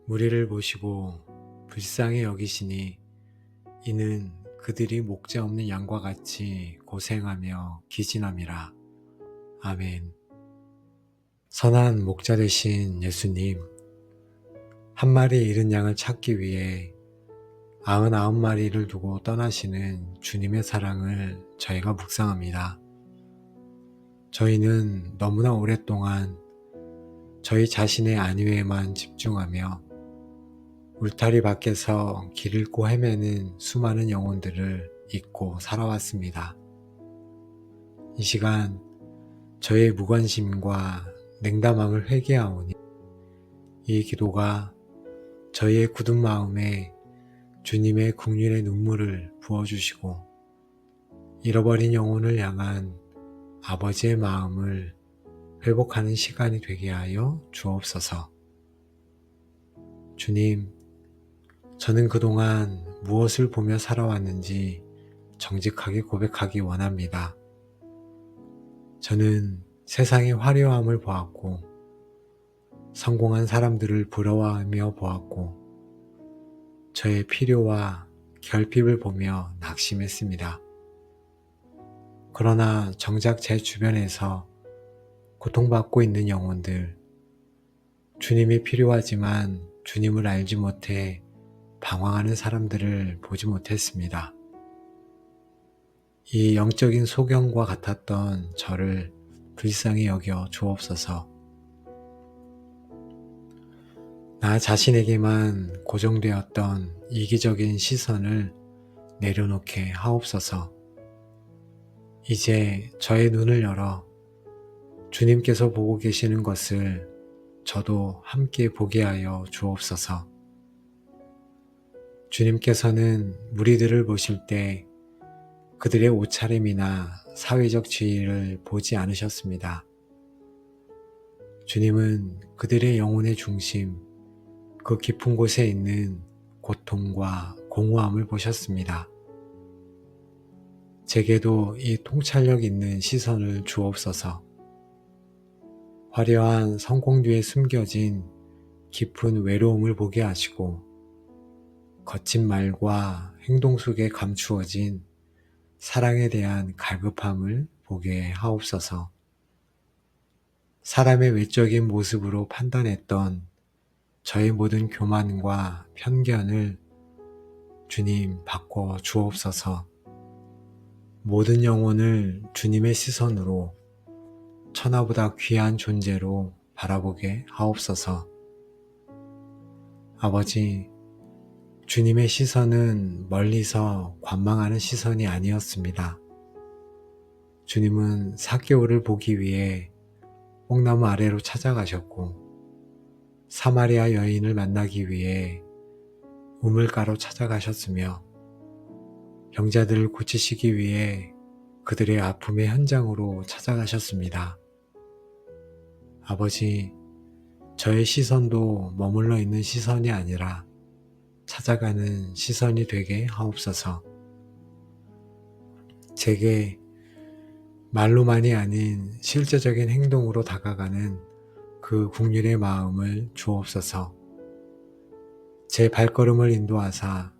무리를 보시고 불쌍히 여기시니 이는 그들이 목자 없는 양과 같이 고생하며 기진함이라. 아멘. 선한 목자 되신 예수님, 한 마리 잃은 양을 찾기 위해 99마리를 두고 떠나시는 주님의 사랑을 저희가 묵상합니다. 저희는 너무나 오랫동안 저희 자신의 안위에만 집중하며 울타리 밖에서 길 잃고 헤매는 수많은 영혼들을 잊고 살아왔습니다. 이 시간 저의 무관심과 냉담함을 회개하오니 이 기도가 저희의 굳은 마음에 주님의 긍휼의 눈물을 부어주시고 잃어버린 영혼을 향한 아버지의 마음을 회복하는 시간이 되게 하여 주옵소서. 주님, 저는 그동안 무엇을 보며 살아왔는지 정직하게 고백하기 원합니다. 저는 세상의 화려함을 보았고 성공한 사람들을 부러워하며 보았고 저의 필요와 결핍을 보며 낙심했습니다. 그러나 정작 제 주변에서 고통받고 있는 영혼들, 주님이 필요하지만 주님을 알지 못해 방황하는 사람들을 보지 못했습니다. 이 영적인 소경과 같았던 저를 불쌍히 여겨 주옵소서. 나 자신에게만 고정되었던 이기적인 시선을 내려놓게 하옵소서. 이제 저의 눈을 열어 주님께서 보고 계시는 것을 저도 함께 보게 하여 주옵소서. 주님께서는 무리들을 보실 때 그들의 옷차림이나 사회적 지위를 보지 않으셨습니다. 주님은 그들의 영혼의 중심, 그 깊은 곳에 있는 고통과 공허함을 보셨습니다. 제게도 이 통찰력 있는 시선을 주옵소서. 화려한 성공 뒤에 숨겨진 깊은 외로움을 보게 하시고 거친 말과 행동 속에 감추어진 사랑에 대한 갈급함을 보게 하옵소서. 사람의 외적인 모습으로 판단했던 저의 모든 교만과 편견을 주님 바꿔 주옵소서. 모든 영혼을 주님의 시선으로 천하보다 귀한 존재로 바라보게 하옵소서. 아버지, 주님의 시선은 멀리서 관망하는 시선이 아니었습니다. 주님은 삭개오를 보기 위해 뽕나무 아래로 찾아가셨고 사마리아 여인을 만나기 위해 우물가로 찾아가셨으며 병자들을 고치시기 위해 그들의 아픔의 현장으로 찾아가셨습니다. 아버지, 저의 시선도 머물러 있는 시선이 아니라 찾아가는 시선이 되게 하옵소서. 제게 말로만이 아닌 실제적인 행동으로 다가가는 그 긍휼의 마음을 주옵소서. 제 발걸음을 인도하사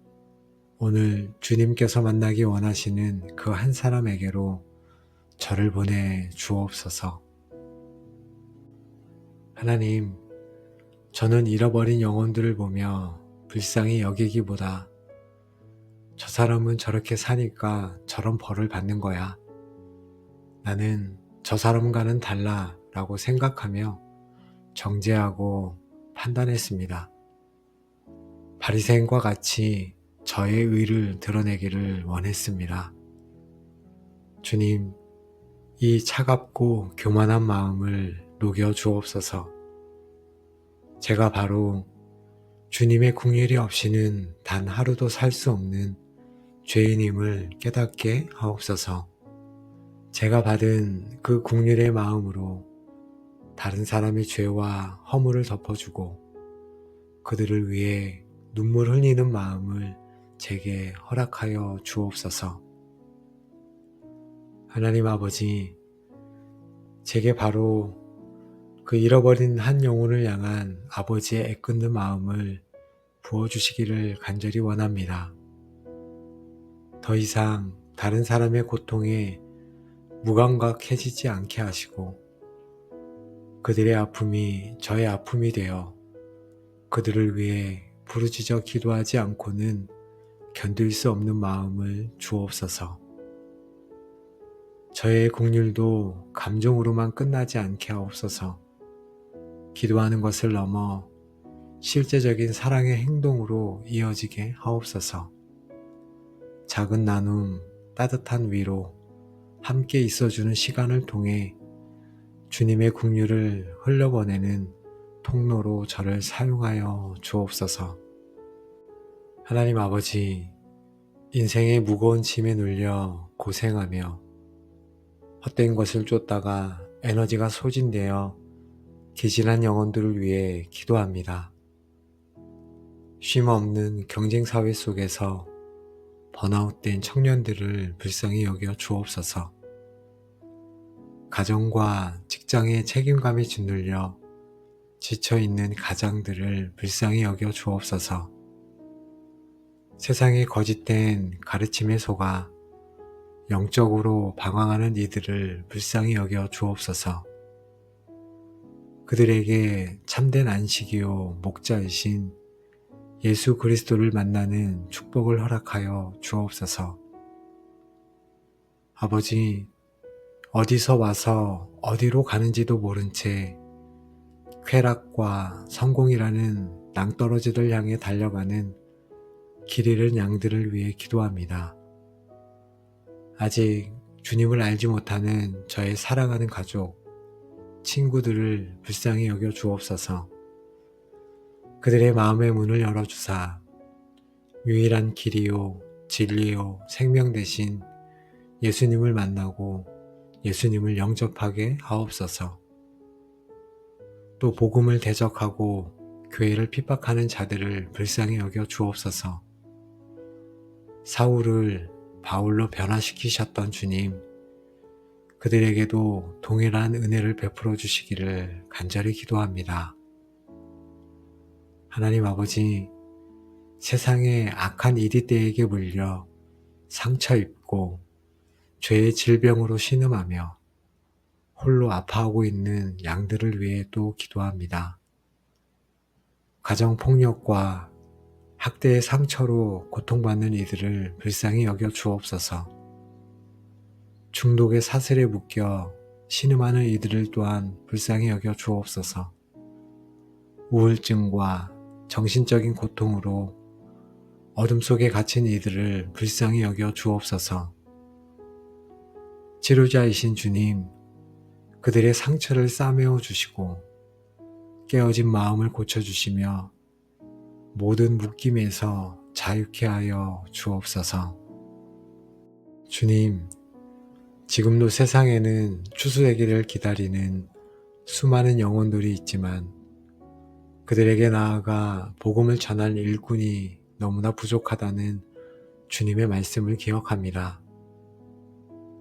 오늘 주님께서 만나기 원하시는 그 한 사람에게로 저를 보내 주옵소서. 하나님, 저는 잃어버린 영혼들을 보며 불쌍히 여기기보다 저 사람은 저렇게 사니까 저런 벌을 받는 거야. 나는 저 사람과는 달라 라고 생각하며 정죄하고 판단했습니다. 바리새인과 같이 저의 의를 드러내기를 원했습니다. 주님, 이 차갑고 교만한 마음을 녹여 주옵소서. 제가 바로 주님의 긍휼이 없이는 단 하루도 살 수 없는 죄인임을 깨닫게 하옵소서. 제가 받은 그 긍휼의 마음으로 다른 사람의 죄와 허물을 덮어주고 그들을 위해 눈물 흘리는 마음을 제게 허락하여 주옵소서. 하나님 아버지, 제게 바로 그 잃어버린 한 영혼을 향한 아버지의 애끓는 마음을 부어주시기를 간절히 원합니다. 더 이상 다른 사람의 고통에 무감각해지지 않게 하시고 그들의 아픔이 저의 아픔이 되어 그들을 위해 부르짖어 기도하지 않고는 견딜 수 없는 마음을 주옵소서. 저의 긍휼도 감정으로만 끝나지 않게 하옵소서. 기도하는 것을 넘어 실제적인 사랑의 행동으로 이어지게 하옵소서. 작은 나눔, 따뜻한 위로, 함께 있어주는 시간을 통해 주님의 긍휼을 흘려보내는 통로로 저를 사용하여 주옵소서. 하나님 아버지, 인생의 무거운 짐에 눌려 고생하며 헛된 것을 쫓다가 에너지가 소진되어 기진한 영혼들을 위해 기도합니다. 쉼없는 경쟁사회 속에서 번아웃된 청년들을 불쌍히 여겨 주옵소서. 가정과 직장의 책임감에 짓눌려 지쳐있는 가장들을 불쌍히 여겨 주옵소서. 세상의 거짓된 가르침에 속아 영적으로 방황하는 이들을 불쌍히 여겨 주옵소서. 그들에게 참된 안식이요 목자이신 예수 그리스도를 만나는 축복을 허락하여 주옵소서. 아버지, 어디서 와서 어디로 가는지도 모른 채 쾌락과 성공이라는 낭떠러지를 향해 달려가는 길 잃은 양들을 위해 기도합니다. 아직 주님을 알지 못하는 저의 사랑하는 가족, 친구들을 불쌍히 여겨 주옵소서. 그들의 마음의 문을 열어주사 유일한 길이요 진리요 생명 되신 예수님을 만나고 예수님을 영접하게 하옵소서. 또 복음을 대적하고 교회를 핍박하는 자들을 불쌍히 여겨 주옵소서. 사울을 바울로 변화시키셨던 주님, 그들에게도 동일한 은혜를 베풀어 주시기를 간절히 기도합니다. 하나님 아버지, 세상의 악한 이리떼에게 물려 상처 입고 죄의 질병으로 신음하며 홀로 아파하고 있는 양들을 위해 또 기도합니다. 가정폭력과 학대의 상처로 고통받는 이들을 불쌍히 여겨 주옵소서. 중독의 사슬에 묶여 신음하는 이들을 또한 불쌍히 여겨 주옵소서. 우울증과 정신적인 고통으로 어둠 속에 갇힌 이들을 불쌍히 여겨 주옵소서. 치료자이신 주님, 그들의 상처를 싸매어 주시고 깨어진 마음을 고쳐주시며 모든 묶임에서 자유케 하여 주옵소서. 주님, 지금도 세상에는 추수되기를 기다리는 수많은 영혼들이 있지만 그들에게 나아가 복음을 전할 일꾼이 너무나 부족하다는 주님의 말씀을 기억합니다.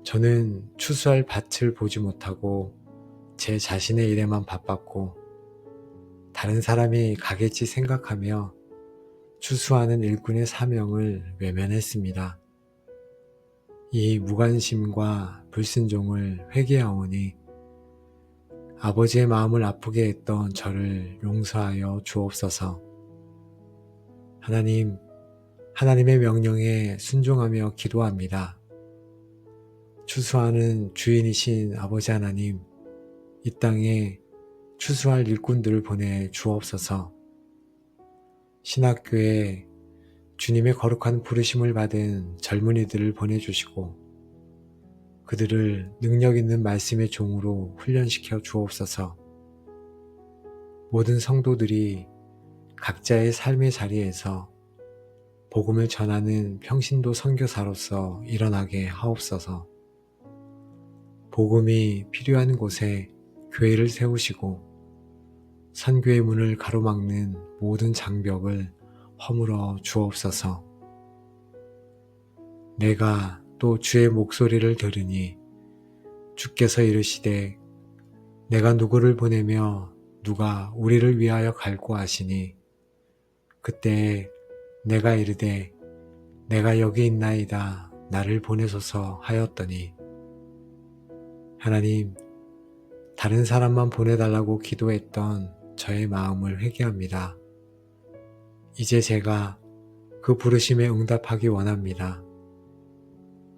저는 추수할 밭을 보지 못하고 제 자신의 일에만 바빴고 다른 사람이 가겠지 생각하며 추수하는 일꾼의 사명을 외면했습니다. 이 무관심과 불순종을 회개하오니 아버지의 마음을 아프게 했던 저를 용서하여 주옵소서. 하나님, 하나님의 명령에 순종하며 기도합니다. 추수하는 주인이신 아버지 하나님, 이 땅에 추수할 일꾼들을 보내 주옵소서. 신학교에 주님의 거룩한 부르심을 받은 젊은이들을 보내주시고 그들을 능력 있는 말씀의 종으로 훈련시켜 주옵소서. 모든 성도들이 각자의 삶의 자리에서 복음을 전하는 평신도 선교사로서 일어나게 하옵소서. 복음이 필요한 곳에 교회를 세우시고 선교의 문을 가로막는 모든 장벽을 허물어 주옵소서. 내가 또 주의 목소리를 들으니 주께서 이르시되 내가 누구를 보내며 누가 우리를 위하여 갈고 하시니 그때에 내가 이르되 내가 여기 있나이다 나를 보내소서 하였더니 하나님, 다른 사람만 보내달라고 기도했던 저의 마음을 회개합니다. 이제 제가 그 부르심에 응답하기 원합니다.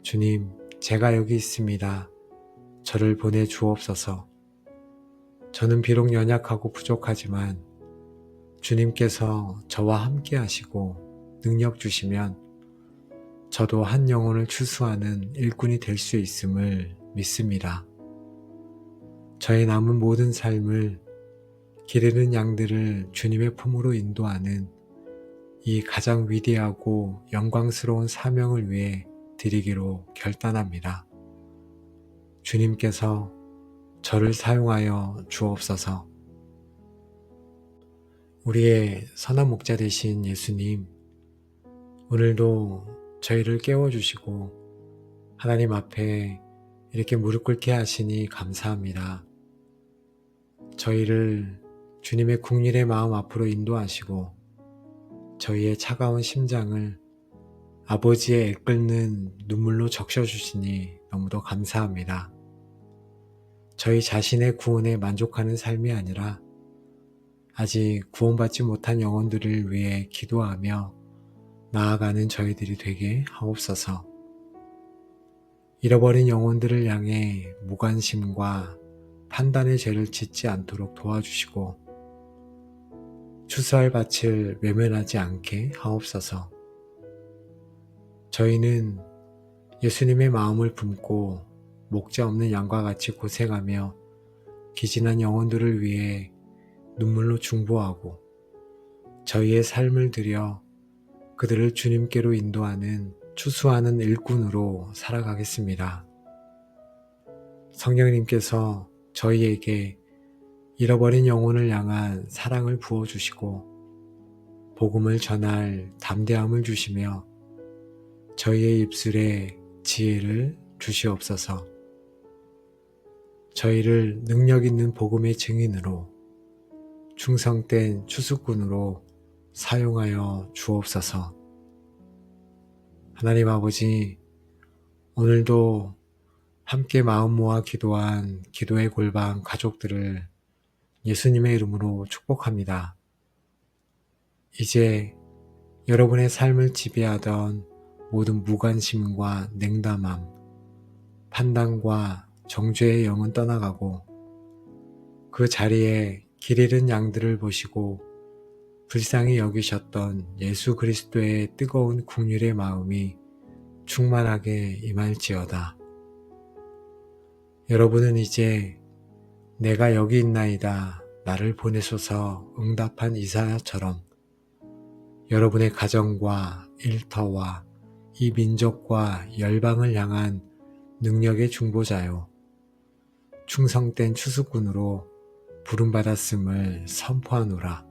주님, 제가 여기 있습니다. 저를 보내 주옵소서. 저는 비록 연약하고 부족하지만 주님께서 저와 함께 하시고 능력 주시면 저도 한 영혼을 추수하는 일꾼이 될 수 있음을 믿습니다. 저의 남은 모든 삶을 길 잃은 양들을 주님의 품으로 인도하는 이 가장 위대하고 영광스러운 사명을 위해 드리기로 결단합니다. 주님께서 저를 사용하여 주옵소서. 우리의 선한 목자 되신 예수님, 오늘도 저희를 깨워주시고 하나님 앞에 이렇게 무릎 꿇게 하시니 감사합니다. 저희를 주님의 국률의 마음 앞으로 인도하시고 저희의 차가운 심장을 아버지의 애끓는 눈물로 적셔주시니 너무도 감사합니다. 저희 자신의 구원에 만족하는 삶이 아니라 아직 구원받지 못한 영혼들을 위해 기도하며 나아가는 저희들이 되게 하옵소서. 잃어버린 영혼들을 향해 무관심과 판단의 죄를 짓지 않도록 도와주시고 추수할 밭을 외면하지 않게 하옵소서. 저희는 예수님의 마음을 품고 목자 없는 양과 같이 고생하며 기진한 영혼들을 위해 눈물로 중보하고 저희의 삶을 들여 그들을 주님께로 인도하는 추수하는 일꾼으로 살아가겠습니다. 성령님께서 저희에게 잃어버린 영혼을 향한 사랑을 부어주시고 복음을 전할 담대함을 주시며 저희의 입술에 지혜를 주시옵소서. 저희를 능력 있는 복음의 증인으로 충성된 추수꾼으로 사용하여 주옵소서. 하나님 아버지, 오늘도 함께 마음 모아 기도한 기도의 골방 가족들을 예수님의 이름으로 축복합니다. 이제 여러분의 삶을 지배하던 모든 무관심과 냉담함, 판단과 정죄의 영은 떠나가고 그 자리에 길 잃은 양들을 보시고 불쌍히 여기셨던 예수 그리스도의 뜨거운 긍휼의 마음이 충만하게 임할지어다. 여러분은 이제 내가 여기 있나이다 나를 보내소서 응답한 이사야처럼 여러분의 가정과 일터와 이 민족과 열방을 향한 능력의 중보자요 충성된 추수꾼으로 부름받았음을 선포하노라.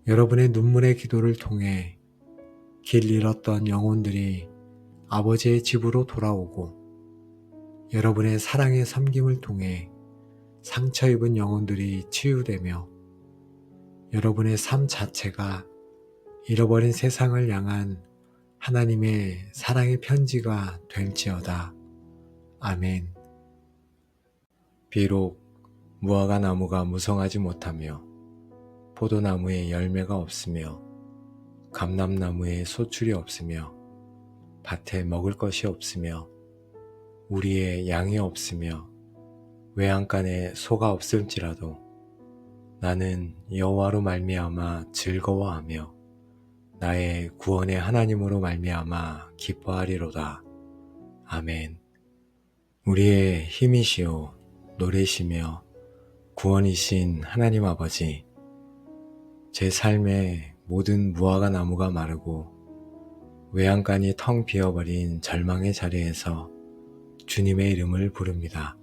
여러분의 눈물의 기도를 통해 길 잃었던 영혼들이 아버지의 집으로 돌아오고 여러분의 사랑의 섬김을 통해 상처 입은 영혼들이 치유되며 여러분의 삶 자체가 잃어버린 세상을 향한 하나님의 사랑의 편지가 될지어다. 아멘. 비록 무화과 나무가 무성하지 못하며 포도나무에 열매가 없으며 감람나무에 소출이 없으며 밭에 먹을 것이 없으며 우리의 양이 없으며 외양간에 소가 없을지라도 나는 여호와로 말미암아 즐거워하며 나의 구원의 하나님으로 말미암아 기뻐하리로다. 아멘. 우리의 힘이시오 노래시며 구원이신 하나님 아버지, 제 삶의 모든 무화과 나무가 마르고 외양간이 텅 비어버린 절망의 자리에서 주님의 이름을 부릅니다.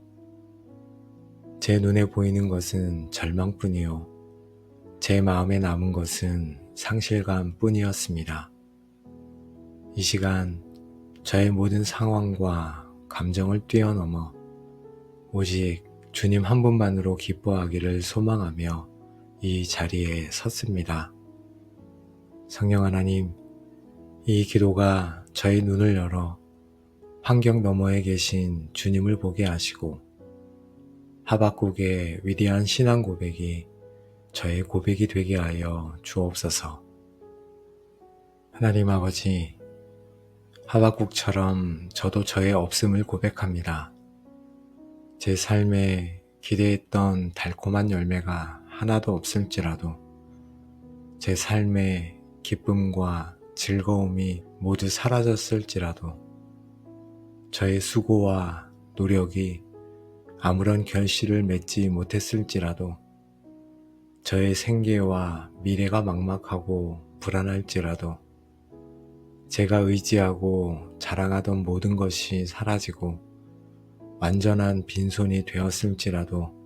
제 눈에 보이는 것은 절망뿐이요 제 마음에 남은 것은 상실감 뿐이었습니다. 이 시간 저의 모든 상황과 감정을 뛰어넘어 오직 주님 한 분만으로 기뻐하기를 소망하며 이 자리에 섰습니다. 성령 하나님, 이 기도가 저의 눈을 열어 환경 너머에 계신 주님을 보게 하시고 하박국의 위대한 신앙 고백이 저의 고백이 되게 하여 주옵소서. 하나님 아버지, 하박국처럼 저도 저의 없음을 고백합니다. 제 삶에 기대했던 달콤한 열매가 하나도 없을지라도 제 삶의 기쁨과 즐거움이 모두 사라졌을지라도 저의 수고와 노력이 아무런 결실을 맺지 못했을지라도 저의 생계와 미래가 막막하고 불안할지라도 제가 의지하고 자랑하던 모든 것이 사라지고 완전한 빈손이 되었을지라도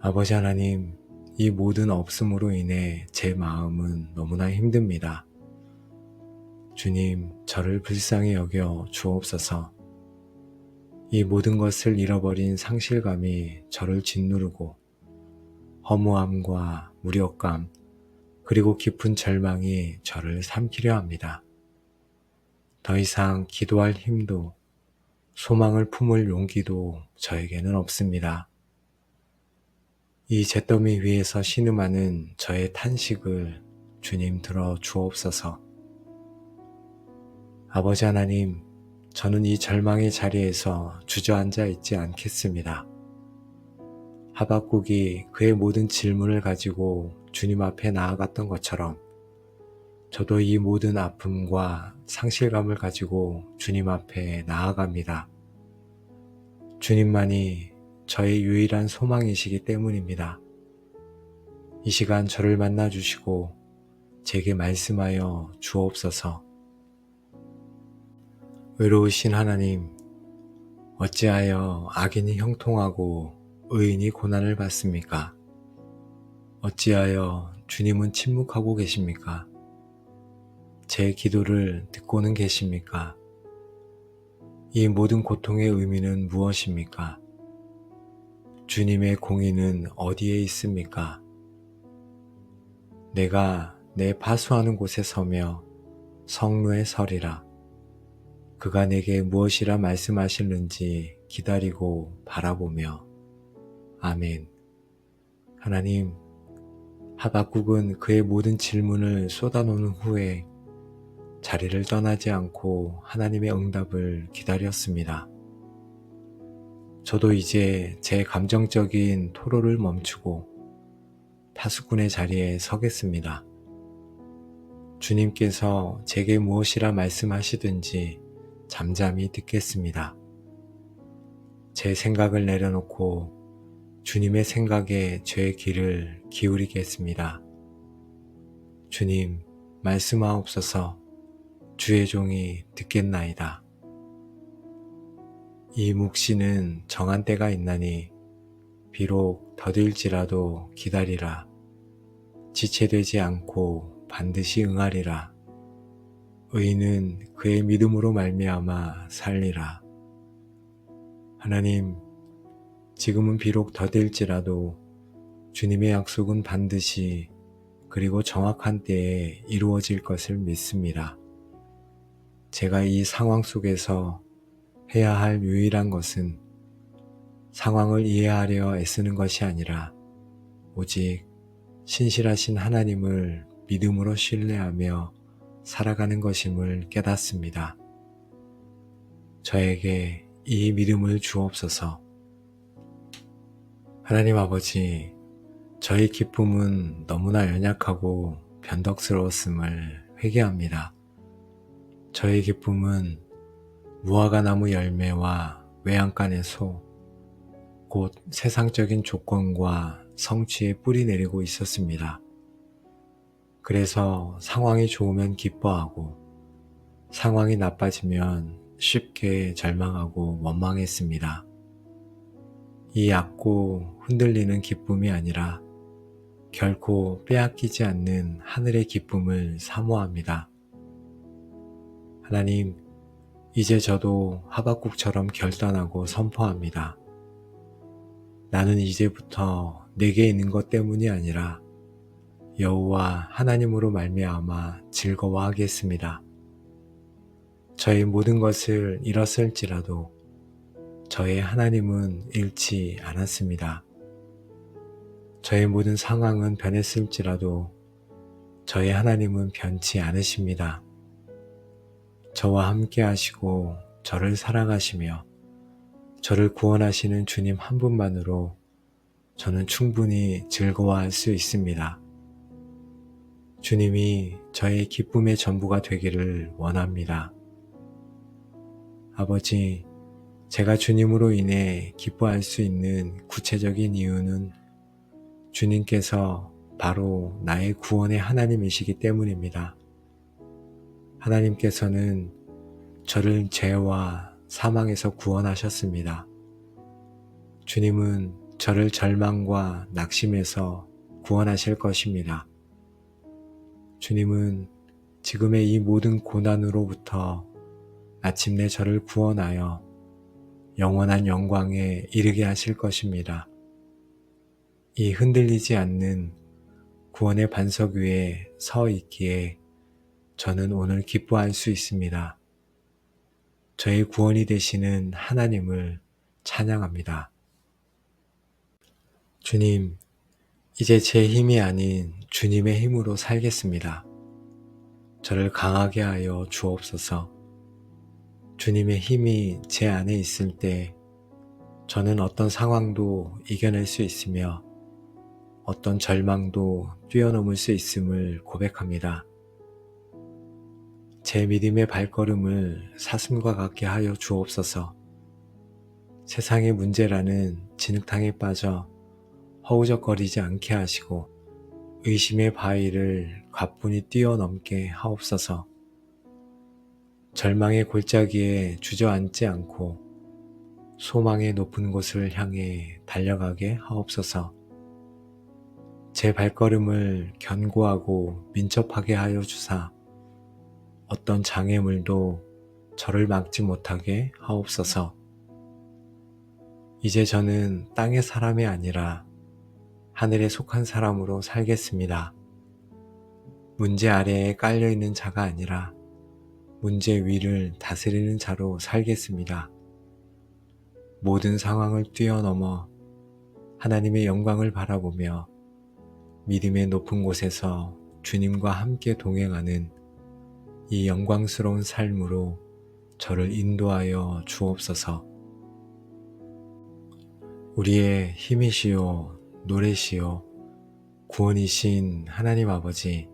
아버지 하나님, 이 모든 없음으로 인해 제 마음은 너무나 힘듭니다. 주님, 저를 불쌍히 여겨 주옵소서. 이 모든 것을 잃어버린 상실감이 저를 짓누르고 허무함과 무력감 그리고 깊은 절망이 저를 삼키려 합니다. 더 이상 기도할 힘도 소망을 품을 용기도 저에게는 없습니다. 이 잿더미 위에서 신음하는 저의 탄식을 주님 들어 주옵소서. 아버지 하나님, 저는 이 절망의 자리에서 주저앉아 있지 않겠습니다. 하박국이 그의 모든 질문을 가지고 주님 앞에 나아갔던 것처럼 저도 이 모든 아픔과 상실감을 가지고 주님 앞에 나아갑니다. 주님만이 저의 유일한 소망이시기 때문입니다. 이 시간 저를 만나 주시고 제게 말씀하여 주옵소서. 의로우신 하나님, 어찌하여 악인이 형통하고 의인이 고난을 받습니까? 어찌하여 주님은 침묵하고 계십니까? 제 기도를 듣고는 계십니까? 이 모든 고통의 의미는 무엇입니까? 주님의 공의는 어디에 있습니까? 내가 내 파수하는 곳에 서며 성루에 서리라. 그가 내게 무엇이라 말씀하실는지 기다리고 바라보며. 아멘. 하나님, 하박국은 그의 모든 질문을 쏟아놓은 후에 자리를 떠나지 않고 하나님의 응답을 기다렸습니다. 저도 이제 제 감정적인 토로를 멈추고 파수꾼의 자리에 서겠습니다. 주님께서 제게 무엇이라 말씀하시든지 잠잠히 듣겠습니다. 제 생각을 내려놓고 주님의 생각에 제 귀를 기울이겠습니다. 주님, 말씀하옵소서. 주의 종이 듣겠나이다. 이 묵시는 정한 때가 있나니 비록 더딜지라도 기다리라. 지체되지 않고 반드시 응하리라. 의인은 그의 믿음으로 말미암아 살리라. 하나님, 지금은 비록 더딜지라도 주님의 약속은 반드시 그리고 정확한 때에 이루어질 것을 믿습니다. 제가 이 상황 속에서 해야 할 유일한 것은 상황을 이해하려 애쓰는 것이 아니라 오직 신실하신 하나님을 믿음으로 신뢰하며 살아가는 것임을 깨닫습니다. 저에게 이 믿음을 주옵소서. 하나님 아버지, 저의 기쁨은 너무나 연약하고 변덕스러웠음을 회개합니다. 저의 기쁨은 무화과 나무 열매와 외양간의 소, 곧 세상적인 조건과 성취에 뿌리 내리고 있었습니다. 그래서 상황이 좋으면 기뻐하고 상황이 나빠지면 쉽게 절망하고 원망했습니다. 이 얕고 흔들리는 기쁨이 아니라 결코 빼앗기지 않는 하늘의 기쁨을 사모합니다. 하나님, 이제 저도 하박국처럼 결단하고 선포합니다. 나는 이제부터 내게 있는 것 때문이 아니라 여호와 하나님으로 말미암아 즐거워하겠습니다. 저의 모든 것을 잃었을지라도 저의 하나님은 잃지 않았습니다. 저의 모든 상황은 변했을지라도 저의 하나님은 변치 않으십니다. 저와 함께 하시고 저를 사랑하시며 저를 구원하시는 주님 한 분만으로 저는 충분히 즐거워할 수 있습니다. 주님이 저의 기쁨의 전부가 되기를 원합니다. 아버지, 제가 주님으로 인해 기뻐할 수 있는 구체적인 이유는 주님께서 바로 나의 구원의 하나님이시기 때문입니다. 하나님께서는 저를 죄와 사망에서 구원하셨습니다. 주님은 저를 절망과 낙심에서 구원하실 것입니다. 주님은 지금의 이 모든 고난으로부터 마침내 저를 구원하여 영원한 영광에 이르게 하실 것입니다. 이 흔들리지 않는 구원의 반석 위에 서 있기에 저는 오늘 기뻐할 수 있습니다. 저의 구원이 되시는 하나님을 찬양합니다. 주님, 이제 제 힘이 아닌 주님의 힘으로 살겠습니다. 저를 강하게 하여 주옵소서. 주님의 힘이 제 안에 있을 때 저는 어떤 상황도 이겨낼 수 있으며 어떤 절망도 뛰어넘을 수 있음을 고백합니다. 제 믿음의 발걸음을 사슴과 같게 하여 주옵소서. 세상의 문제라는 진흙탕에 빠져 허우적거리지 않게 하시고 의심의 바위를 가뿐히 뛰어넘게 하옵소서. 절망의 골짜기에 주저앉지 않고 소망의 높은 곳을 향해 달려가게 하옵소서. 제 발걸음을 견고하고 민첩하게 하여 주사 어떤 장애물도 저를 막지 못하게 하옵소서. 이제 저는 땅의 사람이 아니라 하늘에 속한 사람으로 살겠습니다. 문제 아래에 깔려있는 자가 아니라 문제 위를 다스리는 자로 살겠습니다. 모든 상황을 뛰어넘어 하나님의 영광을 바라보며 믿음의 높은 곳에서 주님과 함께 동행하는 이 영광스러운 삶으로 저를 인도하여 주옵소서. 우리의 힘이시요 노래시요 구원이신 하나님 아버지,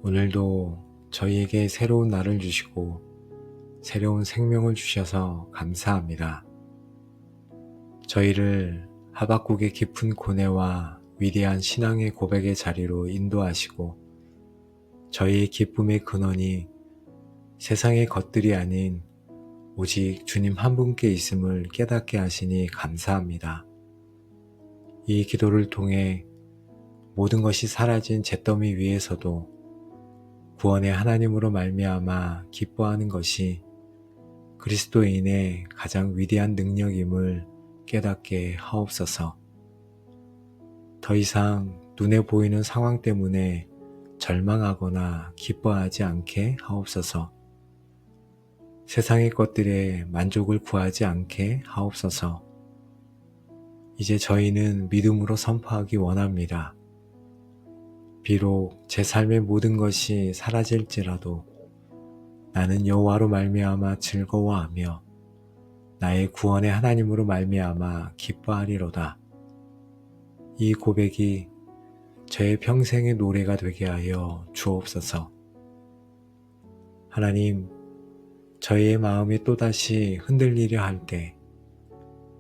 오늘도 저희에게 새로운 날을 주시고 새로운 생명을 주셔서 감사합니다. 저희를 하박국의 깊은 고뇌와 위대한 신앙의 고백의 자리로 인도하시고 저희의 기쁨의 근원이 세상의 것들이 아닌 오직 주님 한 분께 있음을 깨닫게 하시니 감사합니다. 이 기도를 통해 모든 것이 사라진 잿더미 위에서도 구원의 하나님으로 말미암아 기뻐하는 것이 그리스도인의 가장 위대한 능력임을 깨닫게 하옵소서. 더 이상 눈에 보이는 상황 때문에 절망하거나 기뻐하지 않게 하옵소서. 세상의 것들에 만족을 구하지 않게 하옵소서. 이제 저희는 믿음으로 선포하기 원합니다. 비록 제 삶의 모든 것이 사라질지라도 나는 여호와로 말미암아 즐거워하며 나의 구원의 하나님으로 말미암아 기뻐하리로다. 이 고백이 저의 평생의 노래가 되게 하여 주옵소서. 하나님, 저희의 마음이 또다시 흔들리려 할 때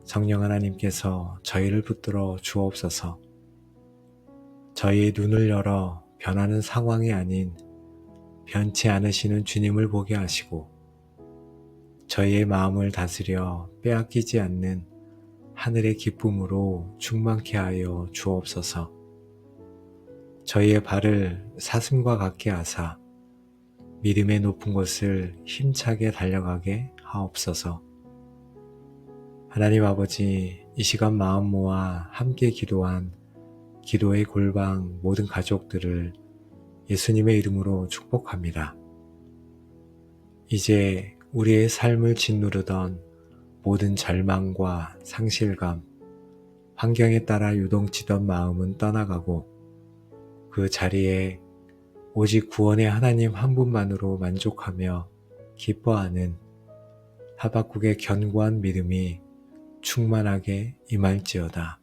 성령 하나님께서 저희를 붙들어 주옵소서. 저희의 눈을 열어 변하는 상황이 아닌 변치 않으시는 주님을 보게 하시고 저희의 마음을 다스려 빼앗기지 않는 하늘의 기쁨으로 충만케 하여 주옵소서. 저희의 발을 사슴과 같게 하사 믿음의 높은 곳을 힘차게 달려가게 하옵소서. 하나님 아버지, 이 시간 마음 모아 함께 기도한 기도의 골방 모든 가족들을 예수님의 이름으로 축복합니다. 이제 우리의 삶을 짓누르던 모든 절망과 상실감, 환경에 따라 요동치던 마음은 떠나가고 그 자리에 오직 구원의 하나님 한 분만으로 만족하며 기뻐하는 하박국의 견고한 믿음이 충만하게 임할지어다.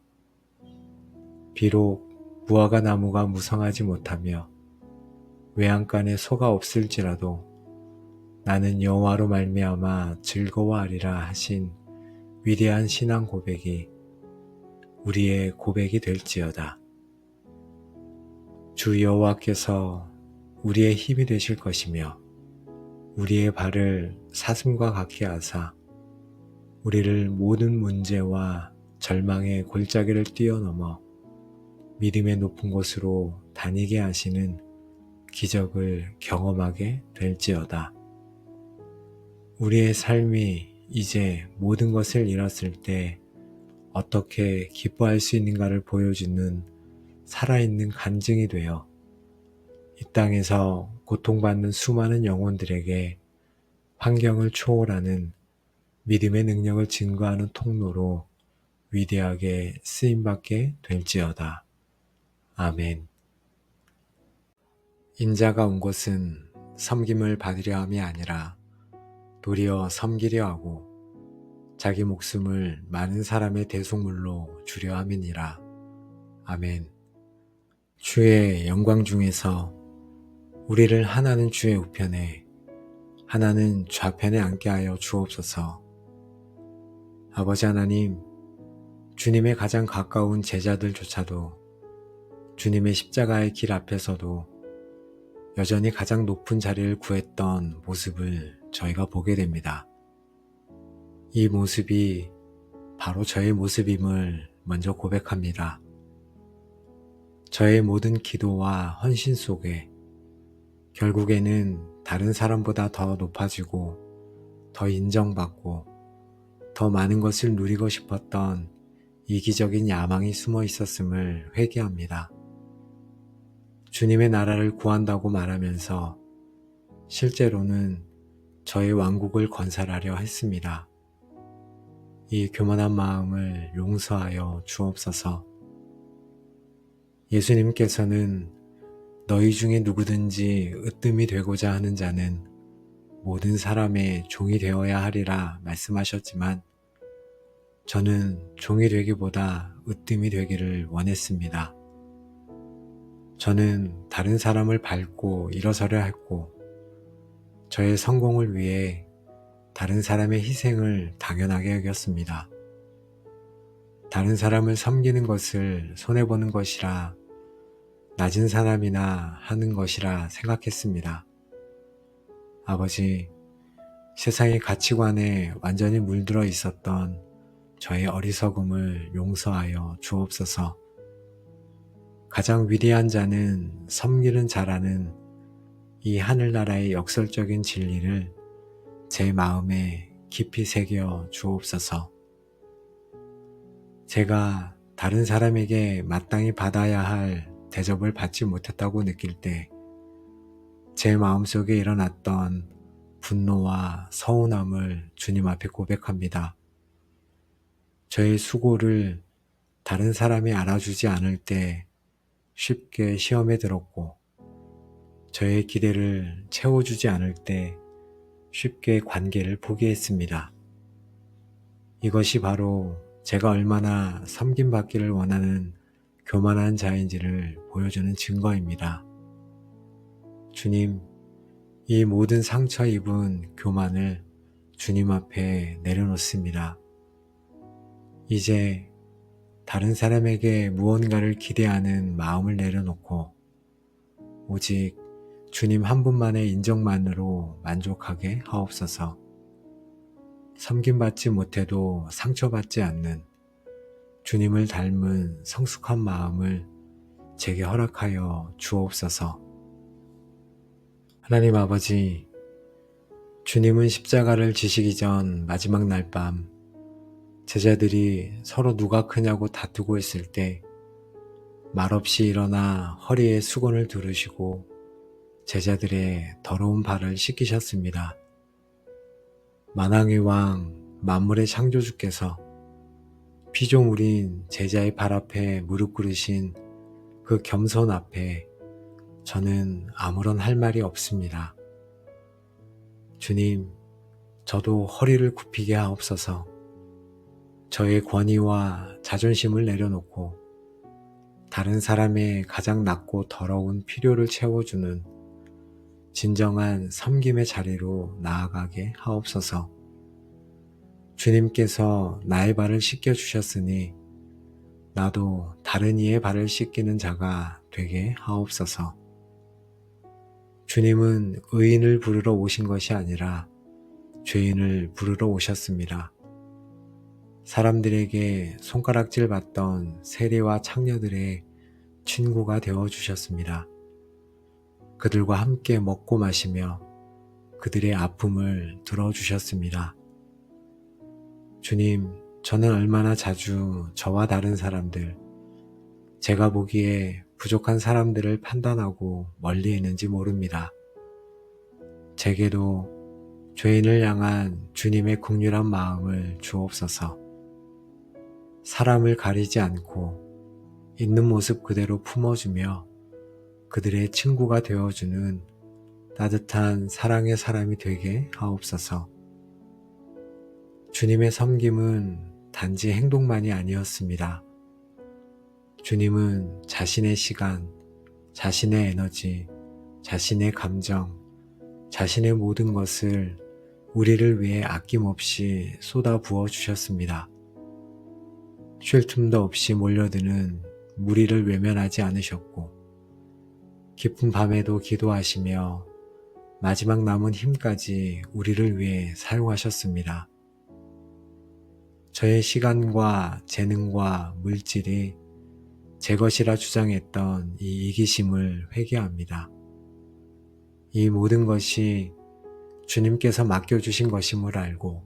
비록 무화과 나무가 무성하지 못하며 외양간에 소가 없을지라도 나는 여호와로 말미암아 즐거워하리라 하신 위대한 신앙 고백이 우리의 고백이 될지어다. 주 여호와께서 우리의 힘이 되실 것이며 우리의 발을 사슴과 같게 하사 우리를 모든 문제와 절망의 골짜기를 뛰어넘어 믿음의 높은 곳으로 다니게 하시는 기적을 경험하게 될지어다. 우리의 삶이 이제 모든 것을 잃었을 때 어떻게 기뻐할 수 있는가를 보여주는 살아있는 간증이 되어 이 땅에서 고통받는 수많은 영혼들에게 환경을 초월하는 믿음의 능력을 증거하는 통로로 위대하게 쓰임받게 될지어다. 아멘. 인자가 온 곳은 섬김을 받으려 함이 아니라 도리어 섬기려 하고 자기 목숨을 많은 사람의 대속물로 주려 함이니라. 아멘. 주의 영광 중에서 우리를 하나는 주의 우편에 하나는 좌편에 앉게 하여 주옵소서. 아버지 하나님, 주님의 가장 가까운 제자들조차도 주님의 십자가의 길 앞에서도 여전히 가장 높은 자리를 구했던 모습을 저희가 보게 됩니다. 이 모습이 바로 저의 모습임을 먼저 고백합니다. 저의 모든 기도와 헌신 속에 결국에는 다른 사람보다 더 높아지고 더 인정받고 더 많은 것을 누리고 싶었던 이기적인 야망이 숨어 있었음을 회개합니다. 주님의 나라를 구한다고 말하면서 실제로는 저의 왕국을 건설하려 했습니다. 이 교만한 마음을 용서하여 주옵소서. 예수님께서는 너희 중에 누구든지 으뜸이 되고자 하는 자는 모든 사람의 종이 되어야 하리라 말씀하셨지만 저는 종이 되기보다 으뜸이 되기를 원했습니다. 저는 다른 사람을 밟고 일어서려 했고 저의 성공을 위해 다른 사람의 희생을 당연하게 여겼습니다. 다른 사람을 섬기는 것을 손해보는 것이라 낮은 사람이나 하는 것이라 생각했습니다. 아버지, 세상의 가치관에 완전히 물들어 있었던 저의 어리석음을 용서하여 주옵소서. 가장 위대한 자는 섬기는 자라는 이 하늘나라의 역설적인 진리를 제 마음에 깊이 새겨 주옵소서. 제가 다른 사람에게 마땅히 받아야 할 대접을 받지 못했다고 느낄 때 제 마음속에 일어났던 분노와 서운함을 주님 앞에 고백합니다. 저의 수고를 다른 사람이 알아주지 않을 때 쉽게 시험에 들었고 저의 기대를 채워주지 않을 때 쉽게 관계를 포기했습니다. 이것이 바로 제가 얼마나 섬김받기를 원하는 교만한 자인지를 보여주는 증거입니다. 주님, 이 모든 상처 입은 교만을 주님 앞에 내려놓습니다. 이제 다른 사람에게 무언가를 기대하는 마음을 내려놓고 오직 주님 한 분만의 인정만으로 만족하게 하옵소서. 섬김받지 못해도 상처받지 않는 주님을 닮은 성숙한 마음을 제게 허락하여 주옵소서. 하나님 아버지, 주님은 십자가를 지시기 전 마지막 날 밤 제자들이 서로 누가 크냐고 다투고 있을 때 말없이 일어나 허리에 수건을 두르시고 제자들의 더러운 발을 씻기셨습니다. 만왕의 왕 만물의 창조주께서 피조물인 제자의 발 앞에 무릎 꿇으신 그 겸손 앞에 저는 아무런 할 말이 없습니다. 주님, 저도 허리를 굽히게 하옵소서. 저의 권위와 자존심을 내려놓고 다른 사람의 가장 낮고 더러운 필요를 채워주는 진정한 섬김의 자리로 나아가게 하옵소서. 주님께서 나의 발을 씻겨주셨으니 나도 다른 이의 발을 씻기는 자가 되게 하옵소서. 주님은 의인을 부르러 오신 것이 아니라 죄인을 부르러 오셨습니다. 사람들에게 손가락질 받던 세리와 창녀들의 친구가 되어주셨습니다. 그들과 함께 먹고 마시며 그들의 아픔을 들어주셨습니다. 주님, 저는 얼마나 자주 저와 다른 사람들, 제가 보기에 부족한 사람들을 판단하고 멀리 있는지 모릅니다. 제게도 죄인을 향한 주님의 긍휼한 마음을 주옵소서. 사람을 가리지 않고 있는 모습 그대로 품어주며 그들의 친구가 되어주는 따뜻한 사랑의 사람이 되게 하옵소서. 주님의 섬김은 단지 행동만이 아니었습니다. 주님은 자신의 시간, 자신의 에너지, 자신의 감정, 자신의 모든 것을 우리를 위해 아낌없이 쏟아 부어 주셨습니다. 쉴 틈도 없이 몰려드는 무리를 외면하지 않으셨고 깊은 밤에도 기도하시며 마지막 남은 힘까지 우리를 위해 사용하셨습니다. 저의 시간과 재능과 물질이 제 것이라 주장했던 이 이기심을 회개합니다. 이 모든 것이 주님께서 맡겨주신 것임을 알고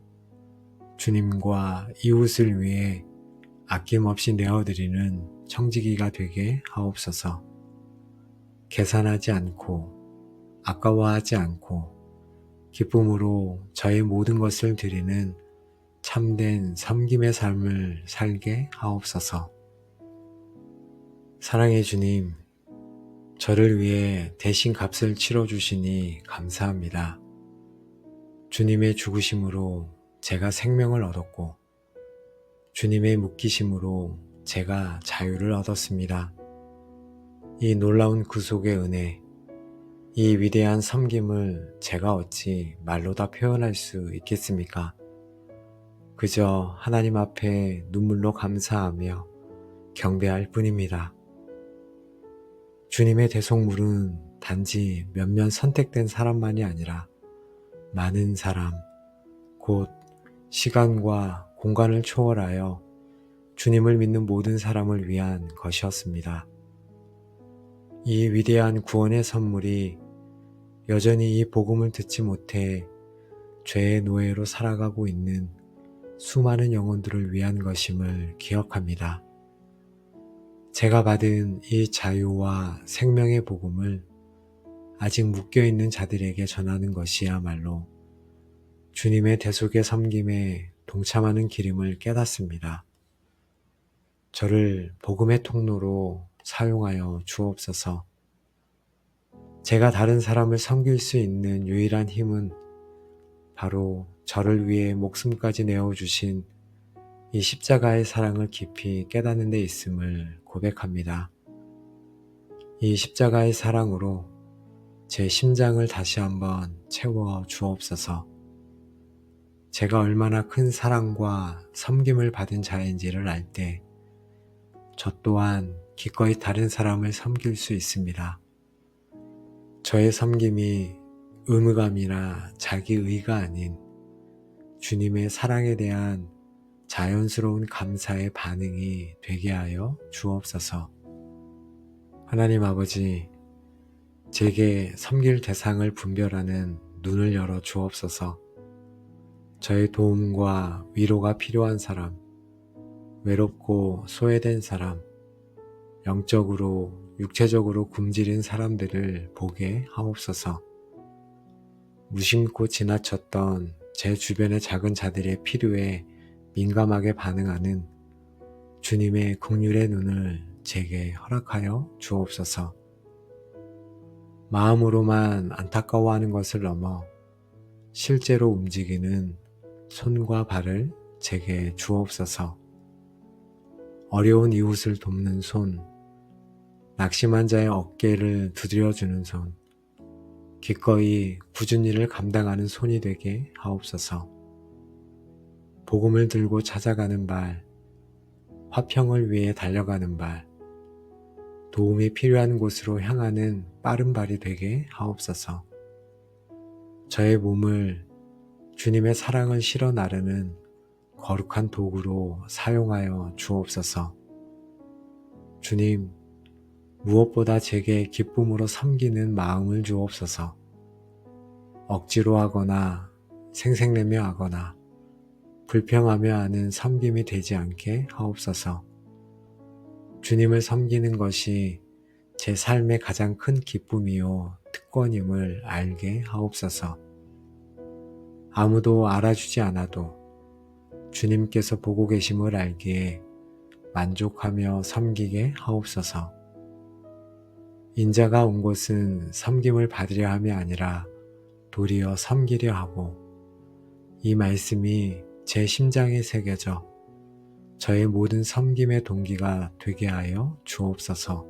주님과 이웃을 위해 아낌없이 내어드리는 청지기가 되게 하옵소서. 계산하지 않고 아까워하지 않고 기쁨으로 저의 모든 것을 드리는 참된 섬김의 삶을 살게 하옵소서. 사랑의 주님, 저를 위해 대신 값을 치러주시니 감사합니다. 주님의 죽으심으로 제가 생명을 얻었고 주님의 묶이심으로 제가 자유를 얻었습니다. 이 놀라운 구속의 은혜, 이 위대한 섬김을 제가 어찌 말로 다 표현할 수 있겠습니까? 그저 하나님 앞에 눈물로 감사하며 경배할 뿐입니다. 주님의 대속물은 단지 몇몇 선택된 사람만이 아니라 많은 사람, 곧 시간과 공간을 초월하여 주님을 믿는 모든 사람을 위한 것이었습니다. 이 위대한 구원의 선물이 여전히 이 복음을 듣지 못해 죄의 노예로 살아가고 있는 수많은 영혼들을 위한 것임을 기억합니다. 제가 받은 이 자유와 생명의 복음을 아직 묶여있는 자들에게 전하는 것이야말로 주님의 대속의 섬김에 동참하는 길임을 깨닫습니다. 저를 복음의 통로로 사용하여 주옵소서. 제가 다른 사람을 섬길 수 있는 유일한 힘은 바로 저를 위해 목숨까지 내어주신 이 십자가의 사랑을 깊이 깨닫는 데 있음을 고백합니다. 이 십자가의 사랑으로 제 심장을 다시 한번 채워 주옵소서. 제가 얼마나 큰 사랑과 섬김을 받은 자인지를 알 때 저 또한 기꺼이 다른 사람을 섬길 수 있습니다. 저의 섬김이 의무감이나 자기의가 아닌 주님의 사랑에 대한 자연스러운 감사의 반응이 되게 하여 주옵소서. 하나님 아버지, 제게 섬길 대상을 분별하는 눈을 열어 주옵소서. 저의 도움과 위로가 필요한 사람, 외롭고 소외된 사람, 영적으로, 육체적으로 굶주린 사람들을 보게 하옵소서. 무심코 지나쳤던 제 주변의 작은 자들의 필요에 민감하게 반응하는 주님의 긍휼의 눈을 제게 허락하여 주옵소서. 마음으로만 안타까워하는 것을 넘어 실제로 움직이는 손과 발을 제게 주옵소서. 어려운 이웃을 돕는 손, 낙심한 자의 어깨를 두드려주는 손, 기꺼이 굳은 일을 감당하는 손이 되게 하옵소서. 복음을 들고 찾아가는 발, 화평을 위해 달려가는 발, 도움이 필요한 곳으로 향하는 빠른 발이 되게 하옵소서. 저의 몸을 주님의 사랑을 실어 나르는 거룩한 도구로 사용하여 주옵소서. 주님, 무엇보다 제게 기쁨으로 섬기는 마음을 주옵소서. 억지로 하거나 생색내며 하거나 불평하며 하는 섬김이 되지 않게 하옵소서. 주님을 섬기는 것이 제 삶의 가장 큰 기쁨이요 특권임을 알게 하옵소서. 아무도 알아주지 않아도 주님께서 보고 계심을 알기에 만족하며 섬기게 하옵소서. 인자가 온 곳은 섬김을 받으려 함이 아니라 도리어 섬기려 하고, 이 말씀이 제 심장에 새겨져 저의 모든 섬김의 동기가 되게 하여 주옵소서.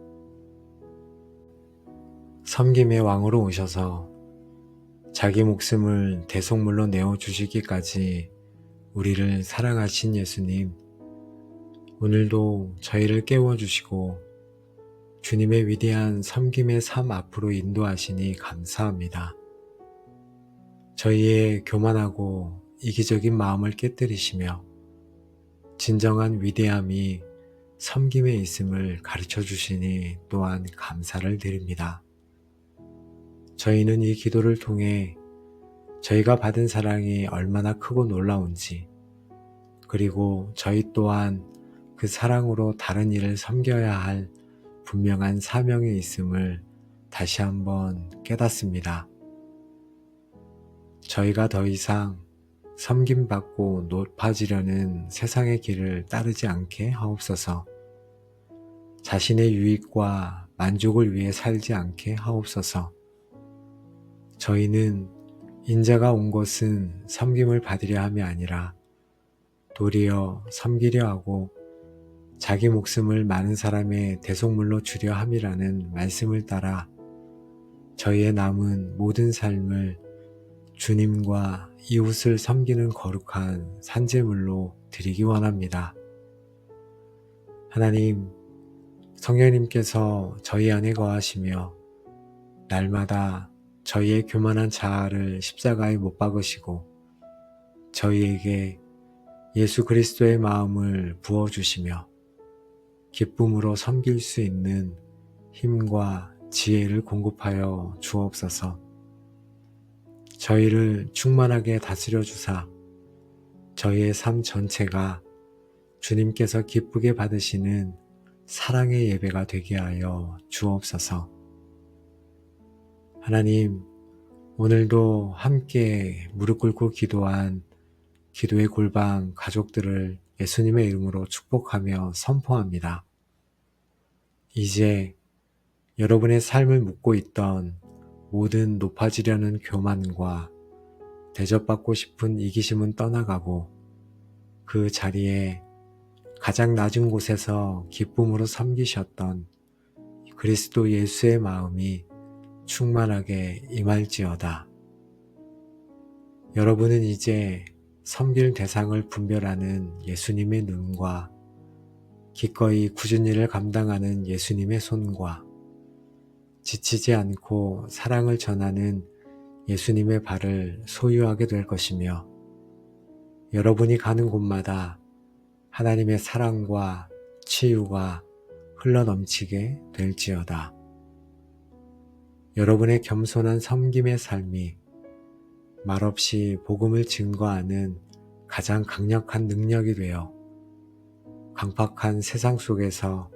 섬김의 왕으로 오셔서 자기 목숨을 대속물로 내어주시기까지 우리를 사랑하신 예수님, 오늘도 저희를 깨워주시고 주님의 위대한 섬김의 삶 앞으로 인도하시니 감사합니다. 저희의 교만하고 이기적인 마음을 깨뜨리시며 진정한 위대함이 섬김에 있음을 가르쳐 주시니 또한 감사를 드립니다. 저희는 이 기도를 통해 저희가 받은 사랑이 얼마나 크고 놀라운지, 그리고 저희 또한 그 사랑으로 다른 이를 섬겨야 할 분명한 사명이 있음을 다시 한번 깨닫습니다. 저희가 더 이상 섬김받고 높아지려는 세상의 길을 따르지 않게 하옵소서. 자신의 유익과 만족을 위해 살지 않게 하옵소서. 저희는 인자가 온 것은 섬김을 받으려 함이 아니라 도리어 섬기려 하고 자기 목숨을 많은 사람의 대속물로 주려 함이라는 말씀을 따라 저희의 남은 모든 삶을 주님과 이웃을 섬기는 거룩한 산제물로 드리기 원합니다. 하나님, 성령님께서 저희 안에 거하시며 날마다 저희의 교만한 자아를 십자가에 못 박으시고 저희에게 예수 그리스도의 마음을 부어주시며 기쁨으로 섬길 수 있는 힘과 지혜를 공급하여 주옵소서. 저희를 충만하게 다스려 주사 저희의 삶 전체가 주님께서 기쁘게 받으시는 사랑의 예배가 되게 하여 주옵소서. 하나님, 오늘도 함께 무릎 꿇고 기도한 기도의 골방 가족들을 예수님의 이름으로 축복하며 선포합니다. 이제 여러분의 삶을 묻고 있던 모든 높아지려는 교만과 대접받고 싶은 이기심은 떠나가고 그 자리에 가장 낮은 곳에서 기쁨으로 섬기셨던 그리스도 예수의 마음이 충만하게 임할지어다. 여러분은 이제 섬길 대상을 분별하는 예수님의 눈과 기꺼이 굳은 일을 감당하는 예수님의 손과 지치지 않고 사랑을 전하는 예수님의 발을 소유하게 될 것이며 여러분이 가는 곳마다 하나님의 사랑과 치유가 흘러넘치게 될지어다. 여러분의 겸손한 섬김의 삶이 말없이 복음을 증거하는 가장 강력한 능력이 되어 강팍한 세상 속에서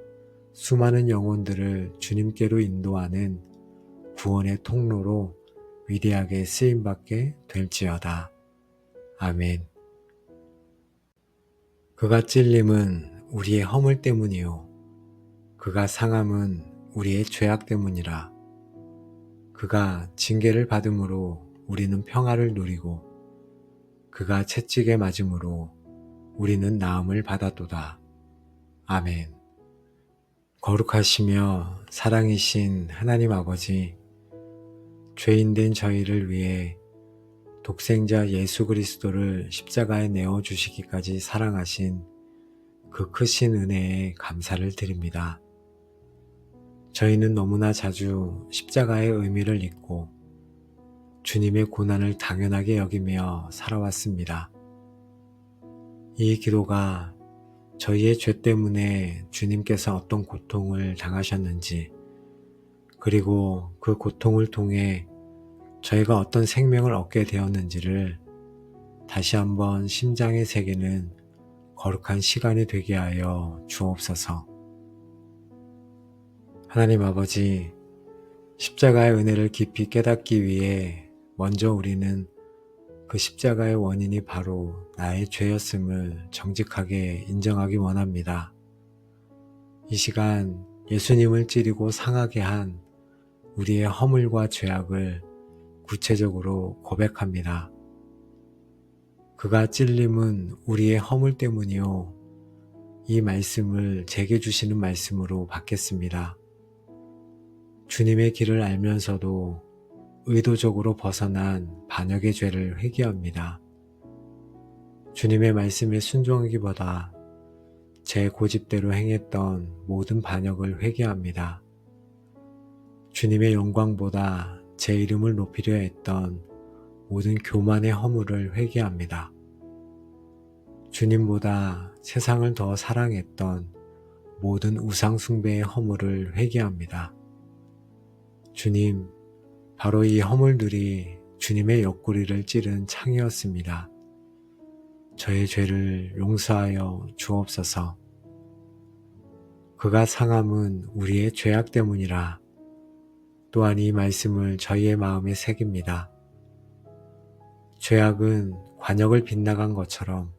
수많은 영혼들을 주님께로 인도하는 구원의 통로로 위대하게 쓰임받게 될지어다. 아멘. 그가 찔림은 우리의 허물 때문이요 그가 상함은 우리의 죄악 때문이라. 그가 징계를 받음으로 우리는 평화를 누리고 그가 채찍에 맞음으로 우리는 나음을 받았도다. 아멘. 거룩하시며 사랑이신 하나님 아버지, 죄인된 저희를 위해 독생자 예수 그리스도를 십자가에 내어주시기까지 사랑하신 그 크신 은혜에 감사를 드립니다. 저희는 너무나 자주 십자가의 의미를 잊고 주님의 고난을 당연하게 여기며 살아왔습니다. 이 기도가 저희의 죄 때문에 주님께서 어떤 고통을 당하셨는지, 그리고 그 고통을 통해 저희가 어떤 생명을 얻게 되었는지를 다시 한번 심장에 새기는 거룩한 시간이 되게 하여 주옵소서. 하나님 아버지, 십자가의 은혜를 깊이 깨닫기 위해 먼저 우리는 그 십자가의 원인이 바로 나의 죄였음을 정직하게 인정하기 원합니다. 이 시간 예수님을 찌르고 상하게 한 우리의 허물과 죄악을 구체적으로 고백합니다. 그가 찔림은 우리의 허물 때문이요. 이 말씀을 제게 주시는 말씀으로 받겠습니다. 주님의 길을 알면서도 의도적으로 벗어난 반역의 죄를 회개합니다. 주님의 말씀에 순종하기보다 제 고집대로 행했던 모든 반역을 회개합니다. 주님의 영광보다 제 이름을 높이려 했던 모든 교만의 허물을 회개합니다. 주님보다 세상을 더 사랑했던 모든 우상 숭배의 허물을 회개합니다. 주님, 바로 이 허물들이 주님의 옆구리를 찌른 창이었습니다. 저의 죄를 용서하여 주옵소서. 그가 상함은 우리의 죄악 때문이라. 또한 이 말씀을 저희의 마음에 새깁니다. 죄악은 관역을 빗나간 것처럼